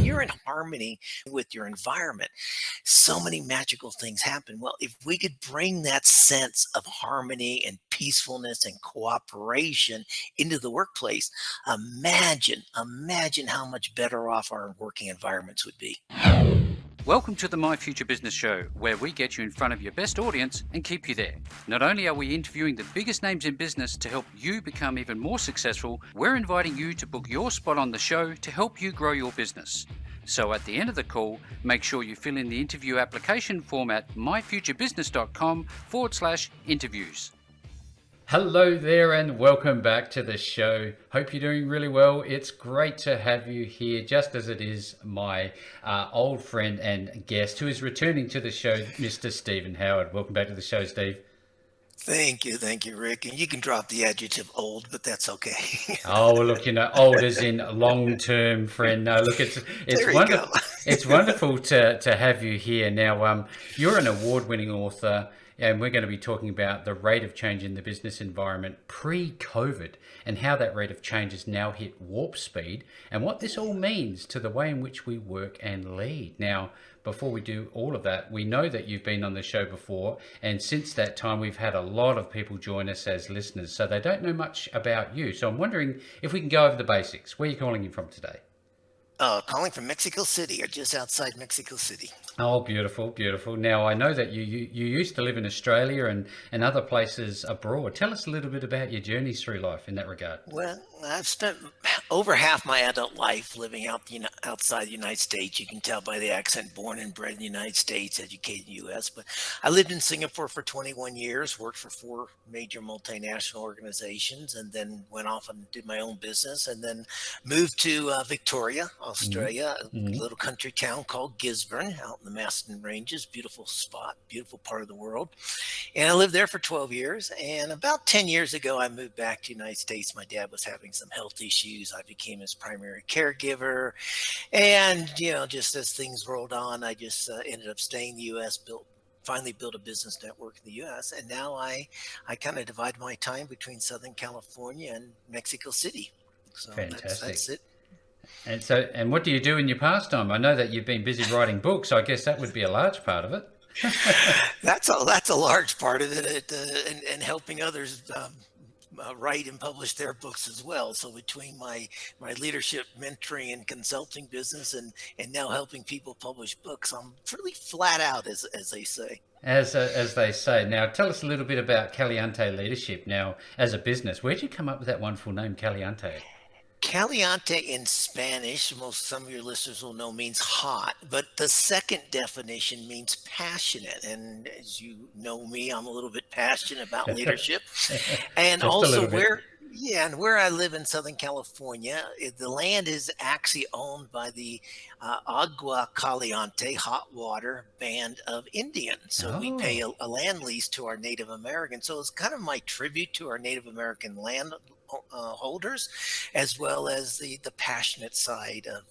you're in harmony with your environment, so many magical things happen. Well, if we could bring that sense of harmony and peacefulness and cooperation into the workplace, imagine how much better off our working environments would be. Welcome to the My Future Business Show, where we get you in front of your best audience and keep you there. Not only are we interviewing the biggest names in business to help you become even more successful, we're inviting you to book your spot on the show to help you grow your business. So at the end of the call, make sure you fill in the interview application form at myfuturebusiness.com/interviews. Hello there and welcome back to the show. Hope you're doing really well. It's great to have you here, just as it is my old friend and guest who is returning to the show, Mr. Stephen Howard. Welcome back to the show, Steve. Thank you, Rick. And you can drop the adjective old, but that's okay. Oh, look, old as in long-term friend. No, look, it's wonderful. It's wonderful to have you here. Now, you're an award-winning author, and we're going to be talking about the rate of change in the business environment pre-COVID and how that rate of change has now hit warp speed and what this all means to the way in which we work and lead. Now, before we do all of that, we know that you've been on the show before, and since that time, we've had a lot of people join us as listeners, so they don't know much about you. So I'm wondering if we can go over the basics. Where are you calling in from today? Calling from Mexico City, or just outside Mexico City. Oh, beautiful, beautiful. Now, I know that you used to live in Australia and other places abroad. Tell us a little bit about your journeys through life in that regard. Well, I've spent over half my adult life living outside the United States. You can tell by the accent, born and bred in the United States, educated in the U.S. But I lived in Singapore for 21 years, worked for 4 major multinational organizations, and then went off and did my own business, and then moved to Victoria, Australia, a little country town called Gisborne, out in the Maston Ranges. Beautiful spot, beautiful part of the world. And I lived there for 12 years. And about 10 years ago, I moved back to the United States. My dad was having some health issues. I became his primary caregiver. And, just as things rolled on, I just ended up staying in the U.S., finally built a business network in the U.S. And now I kind of divide my time between Southern California and Mexico City. So Fantastic. That's it. And what do you do in your pastime? I know that you've been busy writing books. So I guess that would be a large part of it. That's a large part of it, and helping others write and publish their books as well. So between my leadership, mentoring, and consulting business, and now helping people publish books, I'm pretty flat out, as they say. As they say. Now, tell us a little bit about Caliente Leadership. Now, as a business, where'd you come up with that wonderful name, Caliente? Caliente in Spanish, some of your listeners will know, means hot, but the second definition means passionate. And as you know me, I'm a little bit passionate about leadership. And also where I live in Southern California, the land is actually owned by the Agua Caliente, hot water band of Indians. So we pay a land lease to our Native Americans. So it's kind of my tribute to our Native American land holders, as well as the passionate side of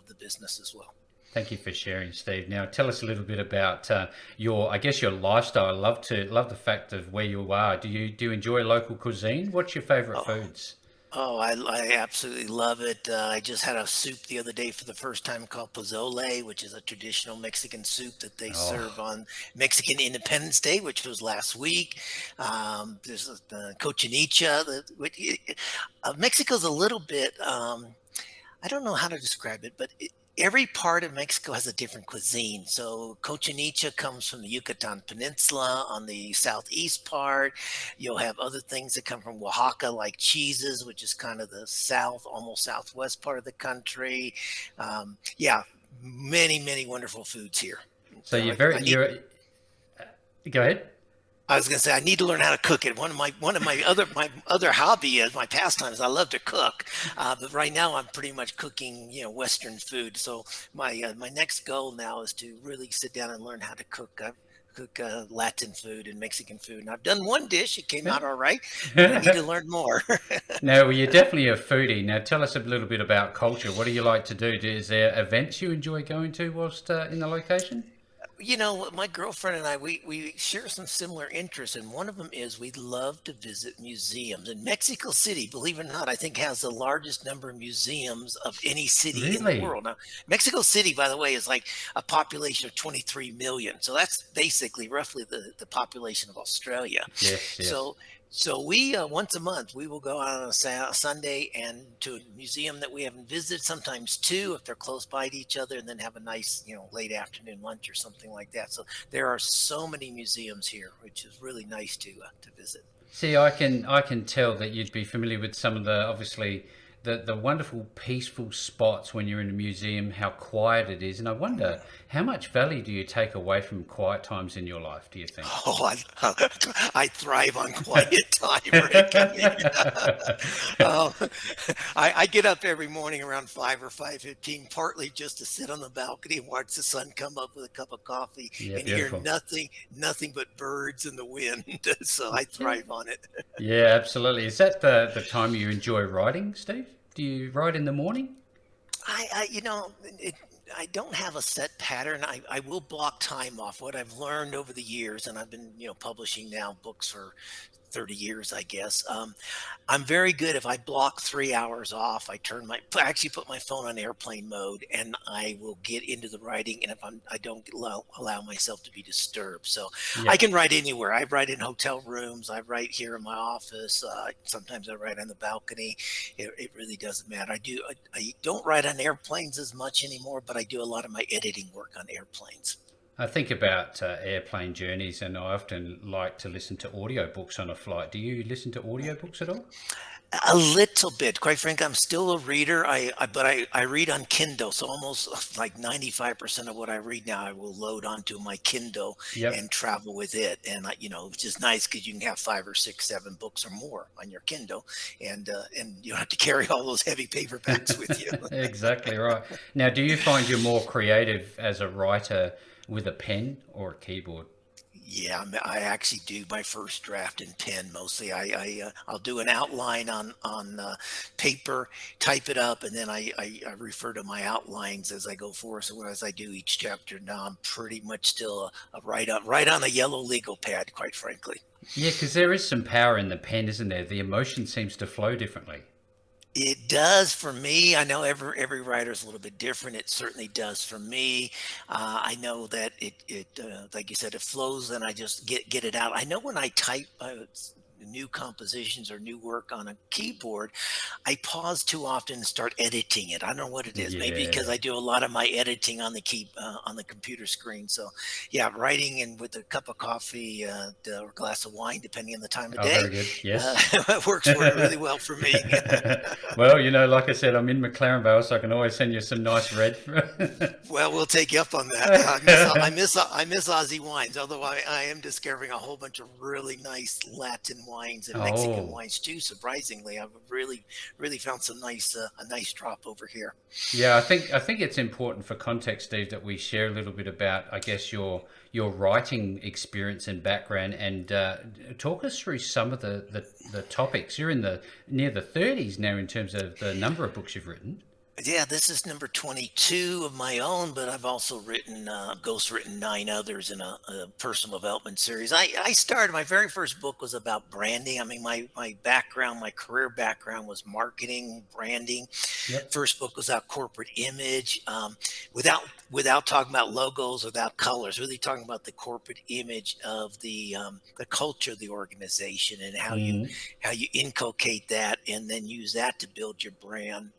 the business as well. Thank you for sharing, Steve. Now, tell us a little bit about your lifestyle. I love the fact of where you are. Do you enjoy local cuisine? What's your favorite foods? Oh, I absolutely love it. I just had a soup the other day for the first time called pozole, which is a traditional Mexican soup that they serve on Mexican Independence Day, which was last week. There's the cochinita. Mexico's a little bit, I don't know how to describe it, but every part of Mexico has a different cuisine. So cochinita comes from the Yucatan Peninsula on the southeast part. You'll have other things that come from Oaxaca, like cheeses, which is kind of the almost southwest part of the country. Many wonderful foods here. So go ahead. I was going to say I need to learn how to cook it. One of my other hobby is my pastime is I love to cook, but right now I'm pretty much cooking Western food. So my next goal now is to really sit down and learn how to cook. Cook Latin food and Mexican food, and I've done one dish. It came out all right. But I need to learn more. No, well, you're definitely a foodie. Now, tell us a little bit about culture. What do you like to do? Is there events you enjoy going to whilst in the location? My girlfriend and I, we share some similar interests, and one of them is we love to visit museums. And Mexico City, believe it or not, I think has the largest number of museums of any city in the Really? world. Now, Mexico City, by the way, is like a population of 23 million. So that's basically roughly the population of Australia. Yes, yes. So so we once a month we will go out on a Sunday and to a museum that we haven't visited, sometimes two if they're close by to each other, and then have a nice late afternoon lunch or something like that. So there are so many museums here, which is really nice to visit. See, I can tell that you'd be familiar with some of the obviously the wonderful peaceful spots when you're in a museum, how quiet it is, and I wonder how much value do you take away from quiet times in your life, do you think? Oh, I thrive on quiet time, Rick. I mean, oh, I get up every morning around 5 or 5:15, partly just to sit on the balcony and watch the sun come up with a cup of coffee Yeah, and hear beautiful. nothing but birds and the wind. So I thrive on it. Yeah, absolutely. Is that the time you enjoy writing, Steve? Do you write in the morning? I you know, it, I don't have a set pattern. I will block time off. What I've learned over the years, and I've been, publishing now books for 30 years, I guess. I'm very good if I block 3 hours off. I actually put my phone on airplane mode, and I will get into the writing. And if I don't allow myself to be disturbed, so I Yep. can write anywhere. I write in hotel rooms. I write here in my office. Sometimes I write on the balcony. It really doesn't matter. I don't write on airplanes as much anymore, but I do a lot of my editing work on airplanes. I think about airplane journeys, and I often like to listen to audiobooks on a flight. Do you listen to audiobooks at all? A little bit. Quite frankly, I'm still a reader. But I read on Kindle, so almost like 95% of what I read now, I will load onto my Kindle and Yep. travel with it. And which is nice because you can have 5 or 6, 7 books or more on your Kindle, and you don't have to carry all those heavy paperbacks with you. Exactly right. Now, do you find you're more creative as a writer with a pen or a keyboard? Yeah, I actually do my first draft in pen mostly. I'll do an outline on paper, type it up, and then I refer to my outlines as I go forward. So as I do each chapter, now I'm pretty much still a right on a yellow legal pad, quite frankly. Yeah, because there is some power in the pen, isn't there? The emotion seems to flow differently. It does for me. I know every writer is a little bit different. It certainly does for me. I know that like you said, it flows, and I just get it out. I know when I type new compositions or new work on a keyboard, I pause too often and start editing it. I don't know what it is. Maybe because Yeah. I do a lot of my editing on on the computer screen. So yeah, writing and with a cup of coffee or a glass of wine, depending on the time of Oh, day, very good. Yes. works really well for me. Well, like I said, I'm in McLaren Vale, so I can always send you some nice red. Well, we'll take you up on that. I miss Aussie wines, although I am discovering a whole bunch of really nice Latin wines and Mexican Oh, wines too. Surprisingly, I've really found some a nice drop over here. yeah. I think it's important for context, Steve, that we share a little bit about, I guess, your writing experience and background, and talk us through some of the topics. You're in the near the 30s now in terms of the number of books you've written. Yeah, this is number 22 of my own, but I've also ghostwritten 9 others in a personal development series. I started, my very first book was about branding. I mean, my background, my career background was marketing, branding. Yep. First book was about corporate image, without talking about logos, without colors, really talking about the corporate image of the culture of the organization and Mm. how you inculcate that and then use that to build your brand.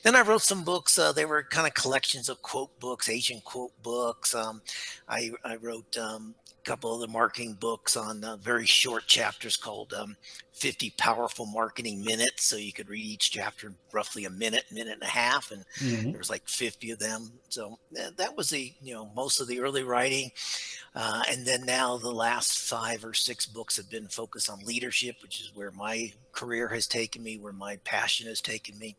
Then I wrote some books. They were kind of collections of quote books, Asian quote books. I wrote a couple of the marketing books on very short chapters called 50 Powerful Marketing Minutes. So you could read each chapter in roughly a minute, minute and a half. And there Mm. was like 50 of them. So that was most of the early writing. And then now the last 5 or 6 books have been focused on leadership, which is where my career has taken me, where my passion has taken me.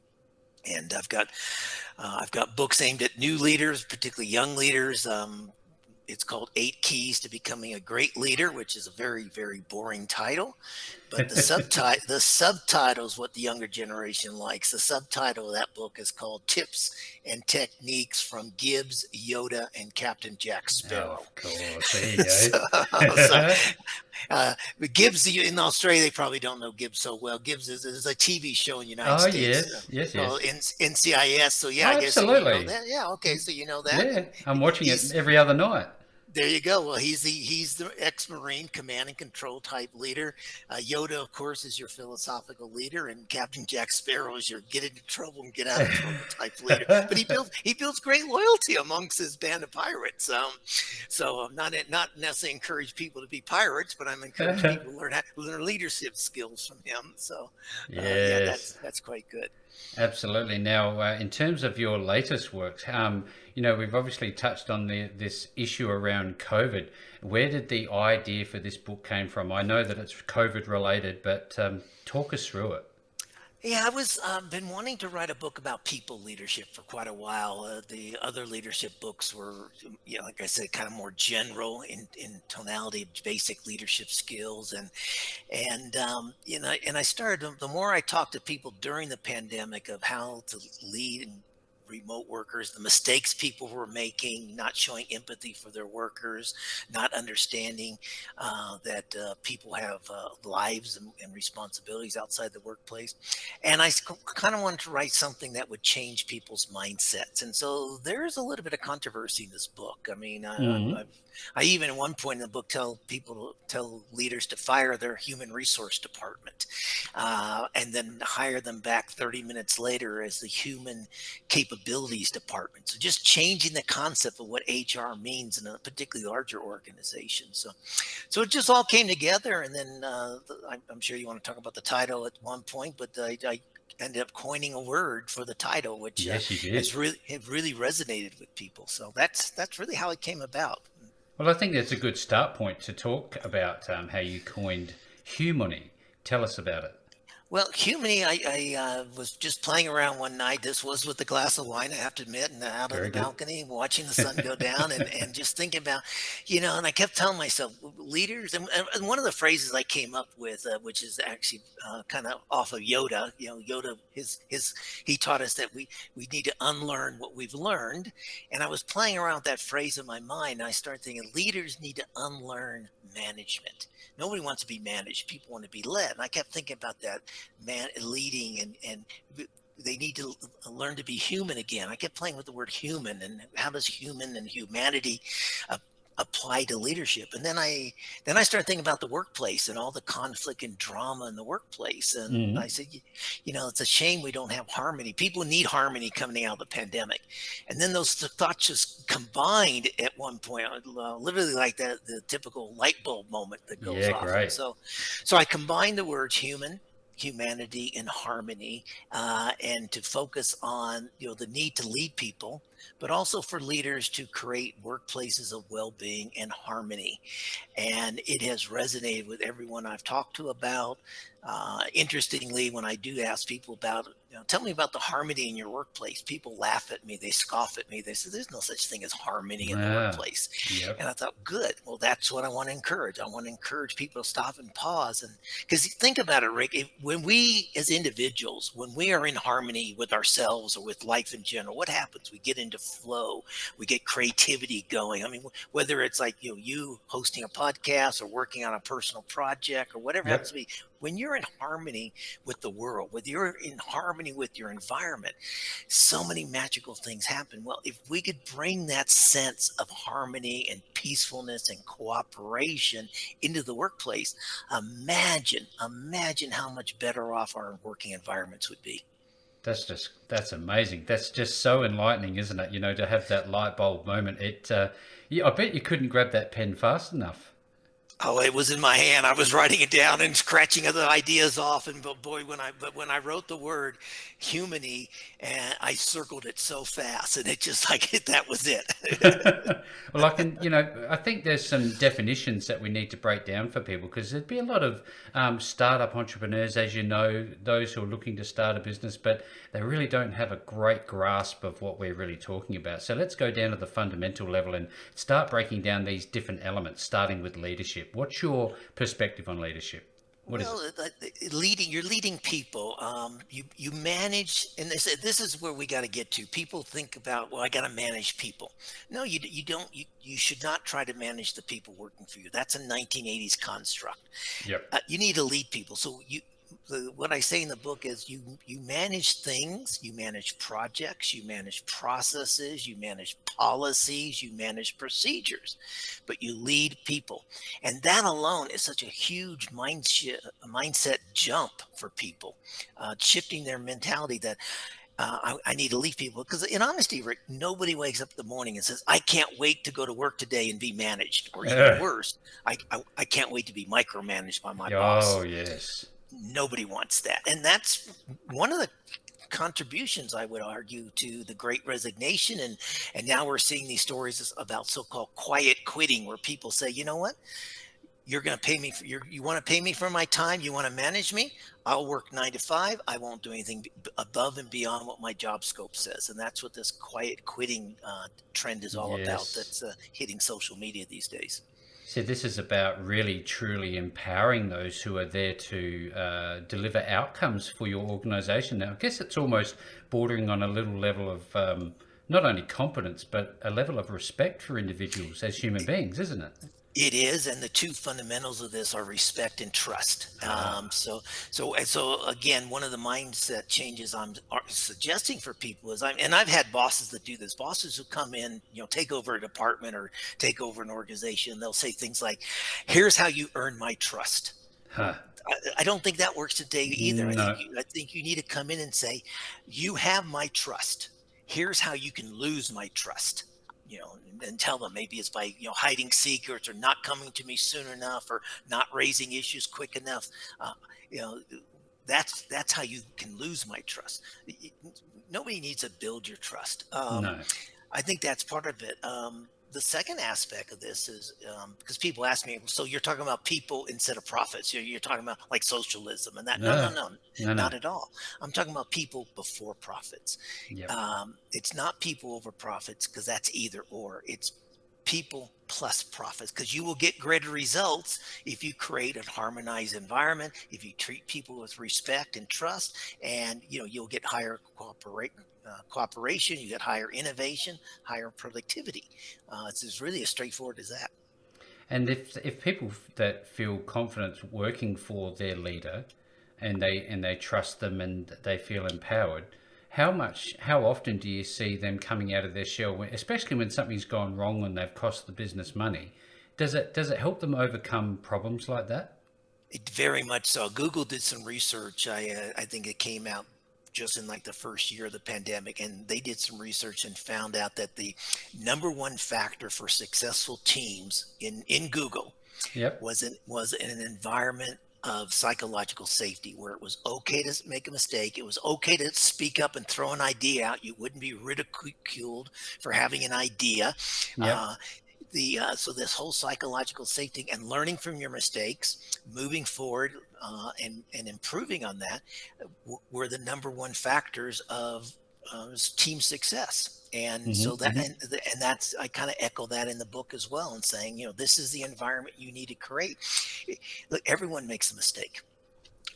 And I've got books aimed at new leaders, particularly young leaders. it's called Eight Keys to Becoming a Great Leader, which is a very, very boring title. But the subtitle is what the younger generation likes. The subtitle of that book is called Tips and Techniques from Gibbs, Yoda, and Captain Jack Oh, Sparrow. of course. There you so, go. but Gibbs in Australia, they probably don't know Gibbs so well. Gibbs is a TV show in the United Oh, States yes, called yes. NCIS. So yeah, Oh, I guess you know absolutely. that. Yeah, okay, so you know that. Yeah, And I'm watching it he's every other night. there you go. Well, he's the ex-Marine command and control type leader. Yoda, of course, is your philosophical leader, and Captain Jack Sparrow is your get into trouble and get out of trouble type leader. But he builds great loyalty amongst his band of pirates. So I'm not necessarily encourage people to be pirates, but I'm encouraging people to learn leadership skills from him. So yeah, Yes. that's quite good. Absolutely. Now, in terms of your latest works, we've obviously touched on this issue around COVID. Where did the idea for this book came from? I know that it's COVID related, but talk us through it. Yeah, I was been wanting to write a book about people leadership for quite a while. The other leadership books were, like I said, kind of more general in tonality of basic leadership skills, and I started the more I talked to people during the pandemic of how to lead and remote workers, the mistakes people were making, not showing empathy for their workers, not understanding that people have lives and responsibilities outside the workplace. And I kind of wanted to write something that would change people's mindsets. And so there's a little bit of controversy in this book. I mean, Mm. I even at one point in the book tell leaders to fire their human resource department and then hire them back 30 minutes later as the human capabilities department. So just changing the concept of what HR means in a particularly larger organization. So it just all came together, and then I'm sure you want to talk about the title at one point, but I ended up coining a word for the title, which Yes, you has did. really resonated with people. So that's really how it came about. Well, I think that's a good start point to talk about how you coined humany. Tell us about it. Well, Humany, I was just playing around one night. This was with a glass of wine, I have to admit, and out on the Very good. balcony, watching the sun go down, and just thinking about, and I kept telling myself, leaders, and one of the phrases I came up with, which is actually kind of off of Yoda. Yoda, he taught us that we need to unlearn what we've learned, and I was playing around with that phrase in my mind, and I started thinking, leaders need to unlearn management. Nobody wants to be managed. People want to be led. And I kept thinking about that man leading and they need to learn to be human again. I kept playing with the word human and how does human and humanity uh, apply to leadership. And then I started thinking about the workplace and all the conflict and drama in the workplace. And I Mm. said, it's a shame we don't have harmony. People need harmony coming out of the pandemic. And then those thoughts just combined at one point, literally like the typical light bulb moment that goes Yeah, off. And great. so I combined the words humanity, and harmony, and to focus on the need to lead people, but also for leaders to create workplaces of well-being and harmony. And it has resonated with everyone I've talked to about. Interestingly, when I do ask people about, tell me about the harmony in your workplace, people laugh at me, they scoff at me, they say, "There's no such thing as harmony in the Ah, workplace." yep. And I thought, good. Well, that's what I want to encourage. I want to encourage people to stop and pause, and because think about it, Rick, when we as individuals, when we are in harmony with ourselves or with life in general, what happens? We get into flow, we get creativity going. I mean, whether it's like you hosting a podcast or working on a personal project or whatever it happens Yep. to be, when you're in harmony with the world, when you're in harmony with your environment, so many magical things happen. Well, if we could bring that sense of harmony and peacefulness and cooperation into the workplace, imagine how much better off our working environments would be. That's amazing. That's just so enlightening, isn't it? To have that light bulb moment. I bet you couldn't grab that pen fast enough. Oh, it was in my hand. I was writing it down and scratching other ideas off. And but boy, when I wrote the word humany, and I circled it so fast, and it just like that was it. Well, I can, I think there's some definitions that we need to break down for people because there'd be a lot of startup entrepreneurs, as you know, those who are looking to start a business, but they really don't have a great grasp of what we're really talking about. So let's go down to the fundamental level and start breaking down these different elements, starting with leadership. What's your perspective on leadership? What is it? Well, you're leading people. You manage, and this is where we got to get to. People think about, well, I got to manage people. No, you don't. You should not try to manage the people working for you. That's a 1980s construct. Yep. You need to lead people. So what I say in the book is you manage things, you manage projects, you manage processes, you manage policies, you manage procedures, but you lead people. And that alone is such a huge mindset jump for people, shifting their mentality that I need to leave people. Because in honesty, Rick, nobody wakes up in the morning and says, I can't wait to go to work today and be managed. Or even Ugh. worse, I can't wait to be micromanaged by my Oh, boss. yes. Nobody wants that. And that's one of the contributions, I would argue, to the great resignation. And now we're seeing these stories about so-called quiet quitting, where people say, you know what? You're going to pay me for you want to pay me for my time. You want to manage me. I'll work 9 to 5. I won't do anything above and beyond what my job scope says. And that's what this quiet quitting trend is all about. Yes. That's hitting social media these days. So this is about really truly empowering those who are there to deliver outcomes for your organization. Now, I guess it's almost bordering on a little level of not only competence, but a level of respect for individuals as human beings, isn't it? It is, and the two fundamentals of this are respect and trust. Ah, So again, one of the mindset changes I'm suggesting for people is and I've had bosses that do this. Bosses who come in, take over a department or take over an organization. They'll say things like, "Here's how you earn my trust." huh. Well, I don't think that works today either. No, I think you need to come in and say, "You have my trust. Here's how you can lose my trust." And tell them maybe it's by hiding secrets or not coming to me soon enough or not raising issues quick enough. Uh, you know, that's how you can lose my trust. Nobody needs to build your trust. no. I think that's part of it. The second aspect of this is because people ask me, so you're talking about people instead of profits. You're talking about like socialism and that. No, no, No, no, no, no. not at all. I'm talking about people before profits. Yep. It's not people over profits because that's either or. It's people plus profits because you will get greater results if you create a harmonized environment, if you treat people with respect and trust, and you'll get higher cooperation, you get higher innovation, higher productivity. It's as really as straightforward as that. And if people that feel confident working for their leader, and they trust them and they feel empowered, how often do you see them coming out of their shell, especially when something's gone wrong and they've cost the business money? Does it help them overcome problems like that? It very much so. Google did some research. I think it came out just in like the first year of the pandemic, and they did some research and found out that the number one factor for successful teams in Google Yep. was in an environment of psychological safety where it was okay to make a mistake. It was okay to speak up and throw an idea out. You wouldn't be ridiculed for having an idea. Yep. Uh, so this whole psychological safety and learning from your mistakes, moving forward, and improving on that were the number one factors of team success. And Hmm. so that Hmm. and that's I kind of echo that in the book as well, and saying this is the environment you need to create. Look, everyone makes a mistake.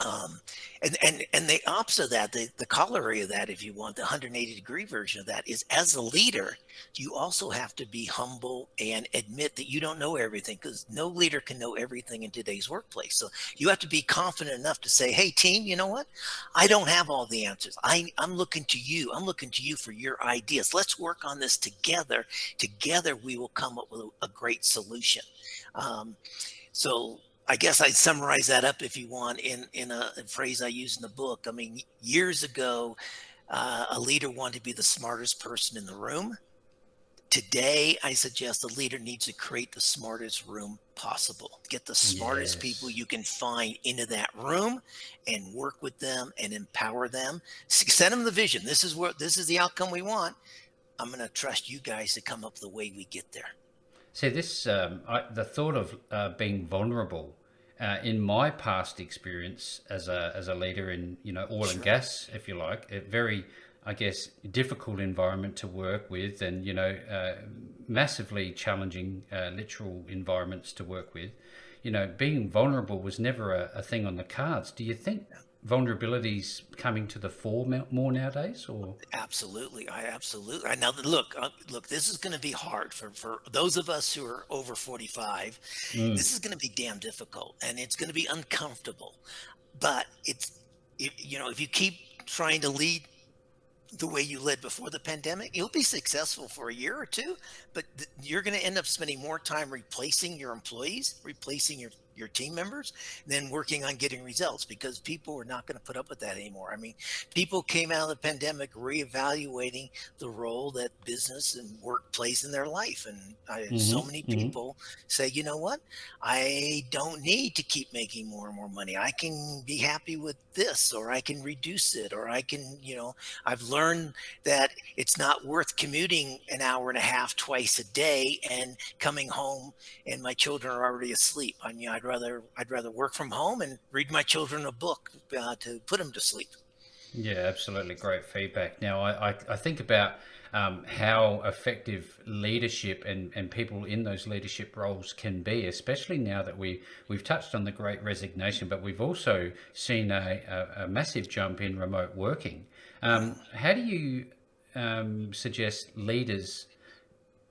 Um, and the opposite of that, the corollary of that, if you want, the 180-degree version of that is, as a leader, you also have to be humble and admit that you don't know everything, because no leader can know everything in today's workplace. So you have to be confident enough to say, hey team, you know what? I don't have all the answers. I'm looking to you. I'm looking to you for your ideas. Let's work on this together. Together we will come up with a great solution. Um, so I guess I'd summarize that up, if you want, in a phrase I use in the book. I mean, years ago, a leader wanted to be the smartest person in the room. Today, I suggest the leader needs to create the smartest room possible. Get the smartest people Yes. you can find into that room and work with them and empower them. Send them the vision. This is the outcome we want. I'm going to trust you guys to come up with the way we get there. See, the thought of being vulnerable in my past experience as a leader in oil and Sure. gas, if you like, a very, I guess, difficult environment to work with, and massively challenging literal environments to work with. Being vulnerable was never a thing on the cards. Do you think vulnerability's coming to the fore more nowadays, or? Absolutely. I now look, look, this is going to be hard for those of us who are over 45. Mm. This is going to be damn difficult and it's going to be uncomfortable. But if you keep trying to lead the way you led before the pandemic, you'll be successful for a year or two, but you're going to end up spending more time replacing your employees, replacing your team members, than working on getting results, because people are not going to put up with that anymore. I mean, people came out of the pandemic reevaluating the role that business and work plays in their life. And so many Hmm. people say, you know what? I don't need to keep making more and more money. I can be happy with this, or I can reduce it, or I can, I've learned that it's not worth commuting an hour and a half twice a day and coming home and my children are already asleep. I mean, I'd rather work from home and read my children a book to put them to sleep. Yeah, absolutely. Great feedback. Now, I think about how effective leadership and people in those leadership roles can be, especially now that we've touched on the great resignation, but we've also seen a massive jump in remote working. How do you suggest leaders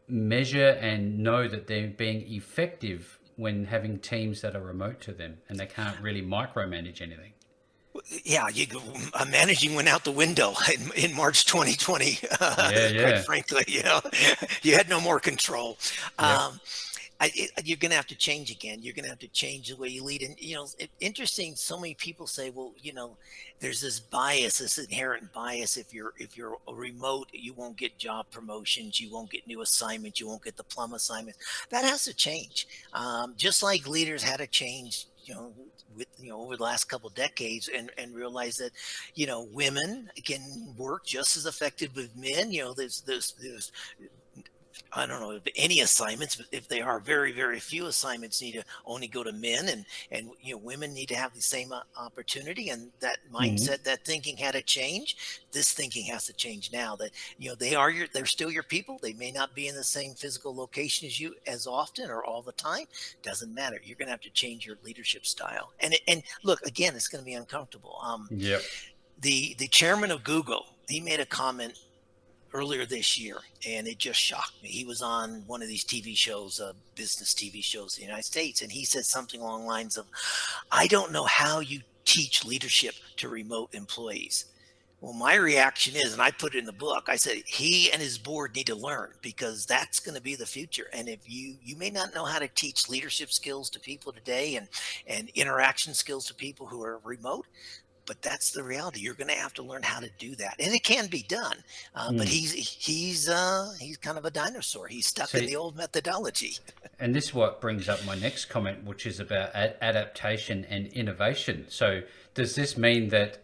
measure and know that they're being effective when having teams that are remote to them and they can't really micromanage anything? Yeah, managing went out the window in March 2020. Yeah, Quite yeah. frankly, you had no more control. Yep. Um, you're going to have to change again. You're going to have to change the way you lead. And interesting. So many people say, well, there's this bias, this inherent bias. If you're a remote, you won't get job promotions, you won't get new assignments, you won't get the plum assignments. That has to change. Just like leaders had to change. Over the last couple decades, and realize that, women can work just as effective with men. There's I don't know if any assignments, but if they are very, very few assignments need to only go to men, and women need to have the same opportunity. And that Mhm. mindset, that thinking had to change. This thinking has to change now. That they're still your people. They may not be in the same physical location as you as often or all the time. Doesn't matter. You're going to have to change your leadership style. And look, again, it's going to be uncomfortable. Yep. The chairman of Google, he made a comment earlier this year, and it just shocked me. He was on one of these TV shows, business TV shows in the United States, and he said something along the lines of, "I don't know how you teach leadership to remote employees." Well, my reaction is, and I put it in the book, I said he and his board need to learn, because that's going to be the future. And if you may not know how to teach leadership skills to people today, and interaction skills to people who are remote, but that's the reality. You're going to have to learn how to do that, and it can be done. But Mm. he's kind of a dinosaur. He's stuck in See, the old methodology. and this is what brings up my next comment, which is about adaptation and innovation. So, does this mean that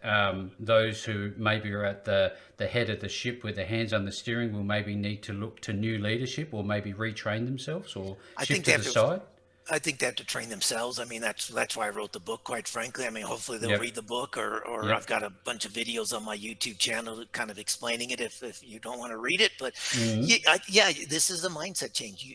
those who maybe are at the head of the ship with their hands on the steering will maybe need to look to new leadership, or maybe retrain themselves, or I shift think to they the have to. side? I think they have to train themselves. I mean, that's why I wrote the book. Quite frankly, I mean, hopefully they'll Yep. read the book, or I've Yep. got a bunch of videos on my YouTube channel kind of explaining it if you don't want to read it. But Hmm. yeah, this is a mindset change.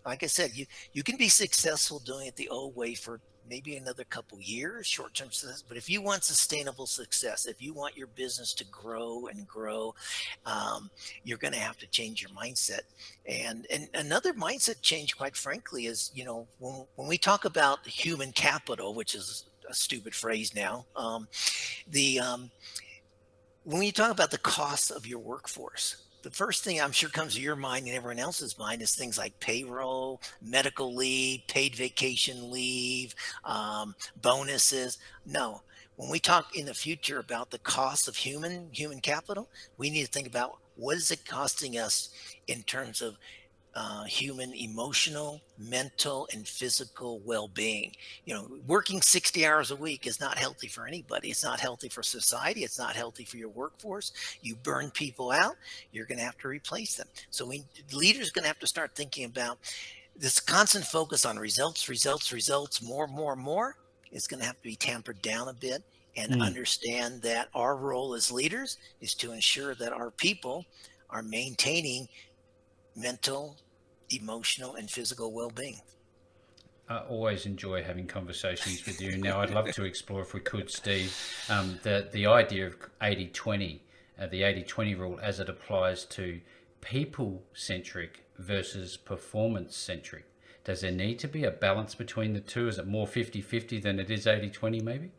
Like I said, you can be successful doing it the old way for maybe another couple years, short-term success. But if you want sustainable success, if you want your business to grow and grow, um, you're going to have to change your mindset. And another mindset change, quite frankly, is, when we talk about human capital, which is a stupid phrase now, the when you talk about the cost of your workforce, the first thing I'm sure comes to your mind and everyone else's mind is things like payroll, medical leave, paid vacation leave, bonuses. No, when we talk in the future about the cost of human capital, we need to think about what is it costing us in terms of human emotional, mental, and physical well-being. Working 60 hours a week is not healthy for anybody. It's not healthy for society. It's not healthy for your workforce. You burn people out, you're going to have to replace them. So leaders going to have to start thinking about this constant focus on results, results, results, more, more, more. Is going to have to be tampered down a bit, and understand that our role as leaders is to ensure that our people are maintaining mental, emotional, and physical well-being. I always enjoy having conversations with you. Now, I'd love to explore, if we could, Steve, the idea of 80-20, the 80-20 rule as it applies to people-centric versus performance-centric. Does there need to be a balance between the two? Is it more 50-50 than it is 80-20 maybe?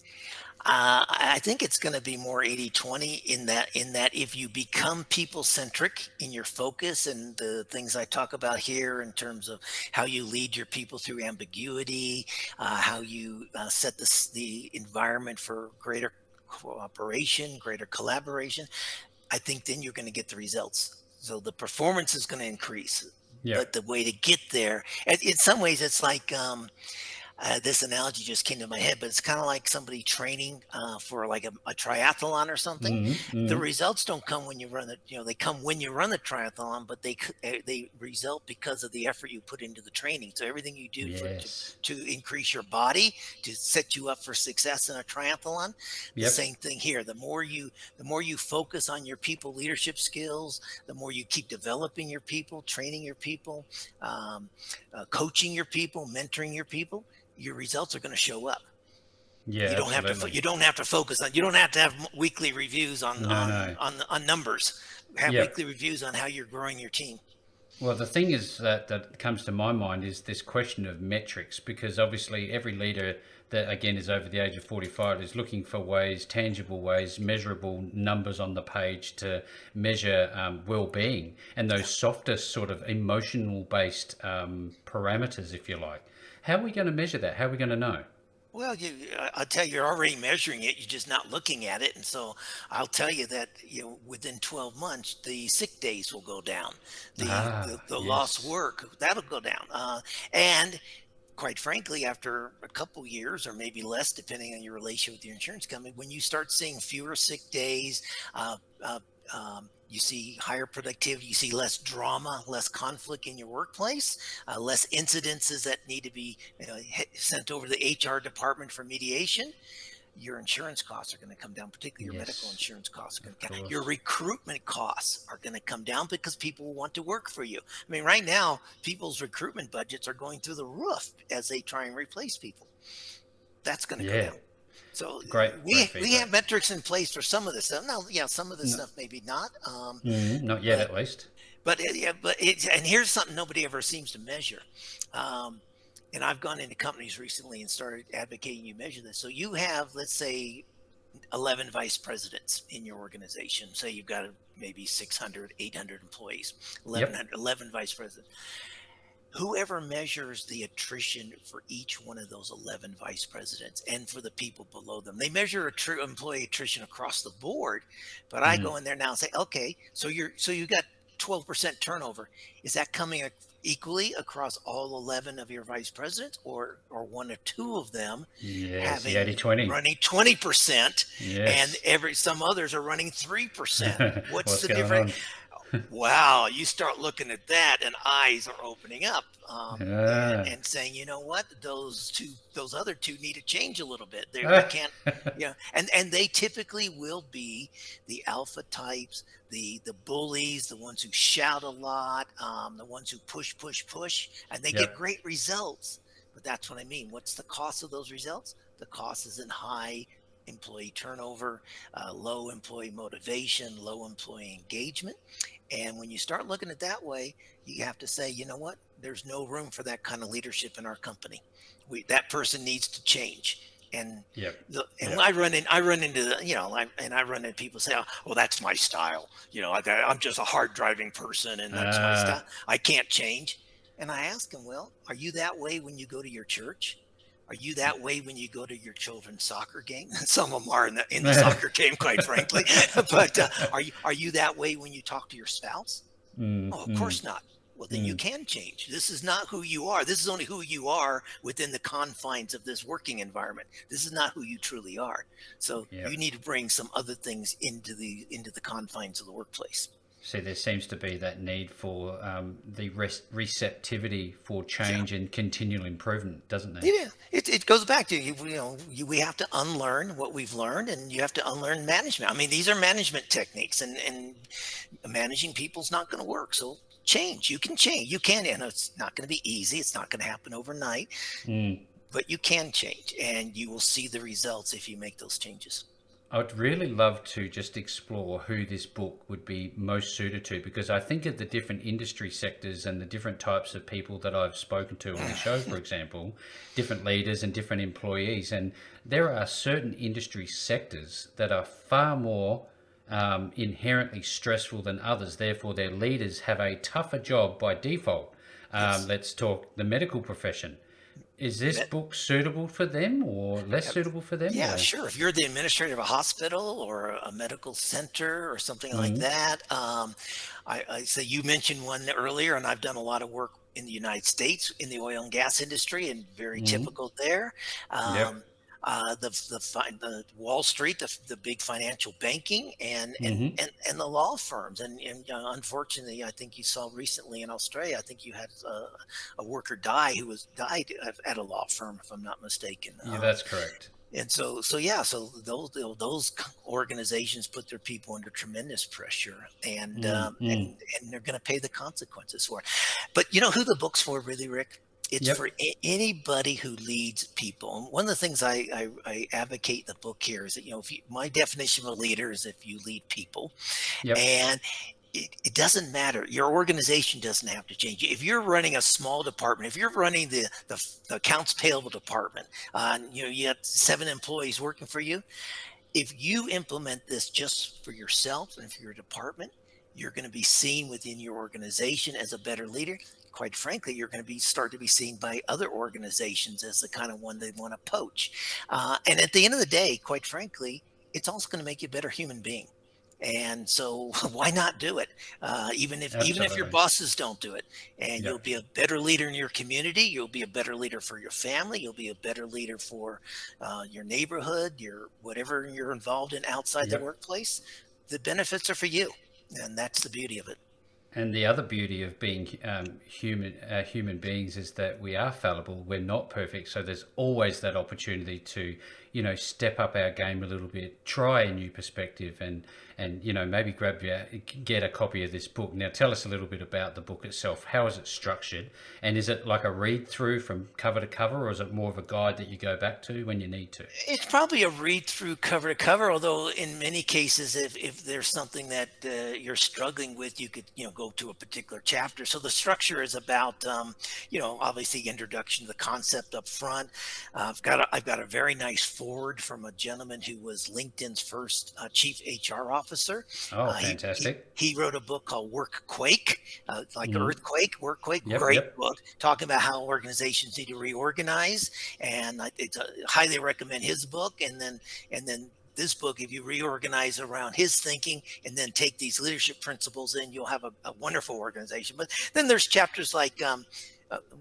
I think it's going to be more 80-20 in that if you become people centric in your focus and the things I talk about here in terms of how you lead your people through ambiguity, how you set the environment for greater cooperation, greater collaboration, I think then you're going to get the results. So the performance is going to increase. Yeah. But the way to get there, in some ways, it's like this analogy just came to my head, but it's kind of like somebody training for like a triathlon or something. The results don't come when you run it. They come when you run the triathlon, but they result because of the effort you put into the training. So everything you do to increase your body, to set you up for success in a triathlon, the same thing here. The more you focus on your people leadership skills, the more you keep developing your people, training your people, coaching your people, mentoring your people, your results are going to show up. Yeah, you don't have to focus on. You don't have to have weekly reviews on numbers. Have weekly reviews on how you're growing your team. Well, the thing is that comes to my mind is this question of metrics, because obviously every leader that, again, is over the age of 45 is looking for ways, tangible ways, measurable numbers on the page to measure well-being, and those softer sort of emotional-based parameters, if you like. How are we going to measure that? How are we going to know? Well, I'll tell you, you're already measuring it. You're just not looking at it. And so I'll tell you that, within 12 months, the sick days will go down. The lost work, that'll go down. And quite frankly, after a couple years or maybe less, depending on your relation with your insurance company, when you start seeing fewer sick days, you see higher productivity, you see less drama, less conflict in your workplace, less incidences that need to be sent over to the HR department for mediation. Your insurance costs are going to come down, particularly your medical insurance costs are going to come down. Your recruitment costs are going to come down because people will want to work for you. I mean, right now, people's recruitment budgets are going through the roof as they try and replace people. That's going to go down. So we have metrics in place for some of this stuff. Now, some of this stuff maybe not. Not yet, at least. But and here's something nobody ever seems to measure. And I've gone into companies recently and started advocating you measure this. So you have, let's say, 11 vice presidents in your organization. Say you've got maybe 600, 800 employees, 11 vice presidents. Whoever measures the attrition for each one of those 11 vice presidents and for the people below them, they measure employee attrition across the board. But I go in there now and say, okay, so you got 12% turnover. Is that coming equally across all 11 of your vice presidents, or one or two of them having 80-20 running 20%, and some others are running 3%? What's the difference? Wow, you start looking at that and eyes are opening up, and saying, you know what, those other two need to change a little bit. They can't, and they typically will be the alpha types, the bullies, the ones who shout a lot, the ones who push, and they get great results. But that's what I mean. What's the cost of those results? The cost is in high employee turnover, low employee motivation, low employee engagement. And when you start looking at it that way, you have to say, you know what, there's no room for that kind of leadership in our company. That person needs to change. And I run into I run into people say, oh, well, that's my style. I'm just a hard driving person, and that's my style. I can't change. And I ask them, well, are you that way when you go to your church? Are you that way when you go to your children's soccer game? Some of them are in the soccer game, quite frankly. But are you that way when you talk to your spouse? Of course not. well, then you Mm, can change. This is not who you are. This is only who you are within the confines of this working environment. This is not who you truly are. So yeah. you need to bring some other things into the confines of the workplace. So there seems to be that need for the receptivity for Yeah. change and continual improvement, doesn't there? Yeah, it goes back to we have to unlearn what we've learned, and you have to unlearn management. I mean, these are management techniques, and managing people's not going to work. So change. You can change. You can. And it's not going to be easy. It's not going to happen overnight, Mm. but you can change, and you will see the results if you make those changes. I'd really love to just explore who this book would be most suited to, because I think of the different industry sectors and the different types of people that I've spoken to on the show, for example, different leaders and different employees. And there are certain industry sectors that are far more inherently stressful than others. Therefore, their leaders have a tougher job by default. Yes. Let's talk the medical profession. Is this Met- book suitable for them or less suitable for them, Yeah, or? sure. If you're the administrator of a hospital or a medical center or something like Mm, that, I say you mentioned one earlier, and I've done a lot of work in the United States in the oil and gas industry, and very mm, typical there. yep. Um, the Wall Street, the big financial banking, Hmm. and the law firms, and unfortunately, I think you saw recently in Australia. I think you had a worker died at a law firm, if I'm not mistaken. Yeah, that's correct. And so yeah, so those organizations put their people under tremendous pressure, Mm, mm. and they're going to pay the consequences for it. But you know who the book's for, really, Rick? It's for Yep. anybody who leads people. And one of the things I advocate in the book here is that, if my definition of a leader is if you lead people, Yep. and it doesn't matter. Your organization doesn't have to change. If you're running a small department, if you're running the accounts payable department, you have 7 employees working for you. If you implement this just for yourself and for your department, you're going to be seen within your organization as a better leader. Quite frankly, you're going to start to be seen by other organizations as the kind of one they want to poach. And at the end of the day, quite frankly, it's also going to make you a better human being. And so why not do it? Even if your Absolutely. bosses don't do it, and you'll Yep. be a better leader in your community. You'll be a better leader for your family. You'll be a better leader for your neighborhood, your whatever you're involved in outside the Yep. workplace. The benefits are for you, and that's the beauty of it. And the other beauty of being human beings is that we are fallible. We're not perfect, so there's always that opportunity to, step up our game a little bit, try a new perspective, and maybe get a copy of this book. Now, tell us a little bit about the book itself. How is it structured, and is it like a read through from cover to cover, or is it more of a guide that you go back to when you need to? It's probably a read through cover to cover, although in many cases, if there's something that you're struggling with, you could go to a particular chapter. So the structure is about obviously introduction to the concept up front. I've got a very nice forward from a gentleman who was LinkedIn's first chief HR officer. Oh, He fantastic. he wrote a book called Workquake, like Mm. earthquake, workquake. Yep. Great Yep. book, talking about how organizations need to reorganize, and it's highly recommend his book. And then this book, if you reorganize around his thinking and then take these leadership principles in, you'll have a wonderful organization. But then there's chapters like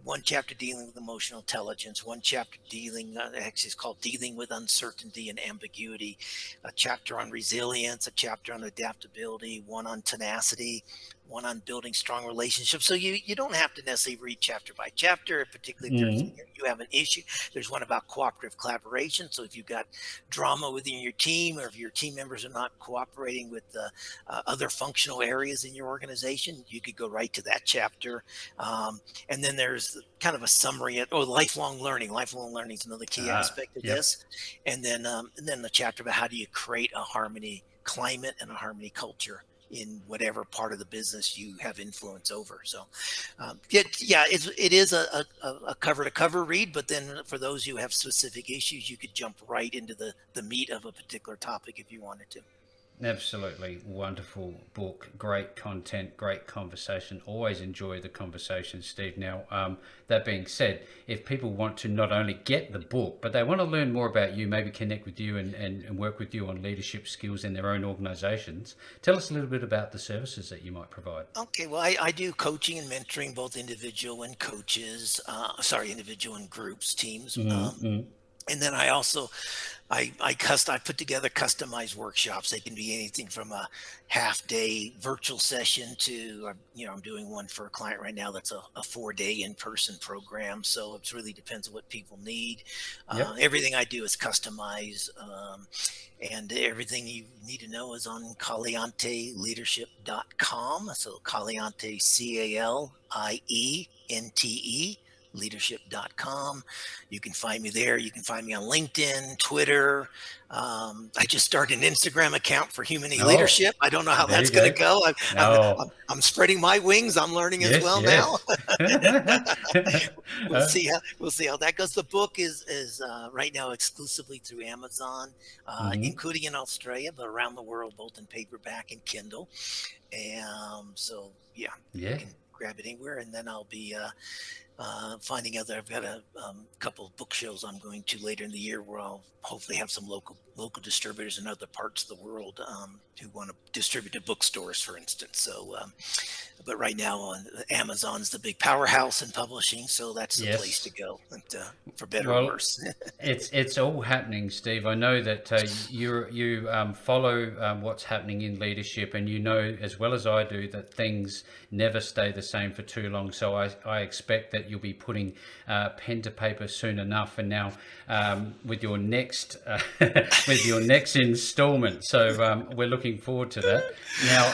one chapter dealing with emotional intelligence, one chapter actually it's called dealing with uncertainty and ambiguity, a chapter on resilience, a chapter on adaptability, one on tenacity, one on building strong relationships. So you don't have to necessarily read chapter by chapter, particularly if Mm. you have an issue. There's one about cooperative collaboration. So if you've got drama within your team, or if your team members are not cooperating with the other functional areas in your organization, you could go right to that chapter. And then there's kind of a summary of lifelong learning. Lifelong learning is another key Ah. aspect of Yep. this. And then the chapter about how do you create a harmony climate and a harmony culture in whatever part of the business you have influence over. So, it is a cover to cover read. But then for those who have specific issues, you could jump right into the meat of a particular topic if you wanted to. Absolutely wonderful book, great content, great conversation. Always enjoy the conversation, Steve. Now, that being said, if people want to not only get the book, but they want to learn more about you, maybe connect with you and work with you on leadership skills in their own organizations, tell us a little bit about the services that you might provide. Okay, well, I do coaching and mentoring, both individual and coaches, individual and groups, teams. Mm-hmm. And then I also, I put together customized workshops. They can be anything from a half day virtual session to, I'm doing one for a client right now that's a 4-day in-person program. So it really depends on what people need. Yep. Everything I do is customized. And everything you need to know is on CalienteLeadership.com. So Caliente, CALIENTE, leadership.com. You can find me there. You can find me on LinkedIn, Twitter. I just started an Instagram account for Human Leadership. I don't know how that's going to go. I'm spreading my wings. I'm learning as well now. We'll see how that goes. The book is right now exclusively through Amazon, including in Australia, but around the world, both in paperback and Kindle. And you can grab it anywhere. And then I'll be finding out that I've got a couple of book shows I'm going to later in the year, where I'll hopefully have some local distributors in other parts of the world who want to distribute to bookstores, for instance. So, but right now Amazon's the big powerhouse in publishing, so that's the place to go, for better or worse. It's all happening, Steve. I know that you follow what's happening in leadership, and you know as well as I do that things never stay the same for too long. So I expect that you'll be putting pen to paper soon enough. And now with your next installment, so we're looking forward to that. Now,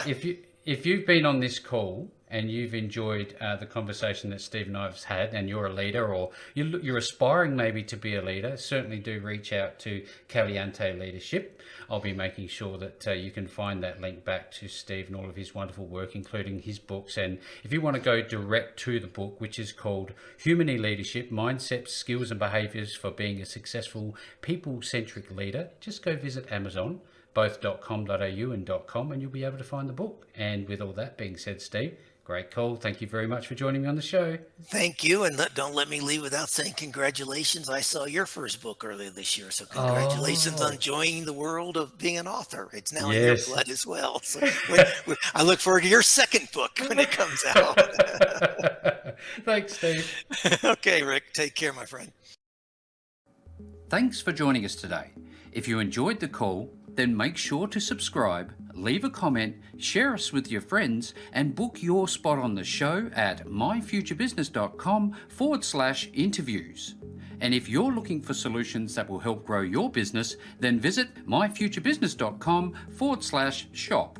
if you've been on this call and you've enjoyed the conversation that Steve and I have had, and you're a leader, or you're aspiring maybe to be a leader, certainly do reach out to Caliente Leadership. I'll be making sure that you can find that link back to Steve and all of his wonderful work, including his books. And if you want to go direct to the book, which is called Human Leadership, Mindsets, Skills and Behaviors for Being a Successful People-Centric Leader, just go visit Amazon, both .com.au and .com, and you'll be able to find the book. And with all that being said, Steve, great call. Thank you very much for joining me on the show. Thank you. And don't let me leave without saying congratulations. I saw your first book earlier this year. So congratulations on joining the world of being an author. It's now in your blood as well. So I look forward to your second book when it comes out. Thanks, Steve. Okay, Rick. Take care, my friend. Thanks for joining us today. If you enjoyed the call, then make sure to subscribe, leave a comment, share us with your friends, and book your spot on the show at myfuturebusiness.com/interviews. And if you're looking for solutions that will help grow your business, then visit myfuturebusiness.com/shop.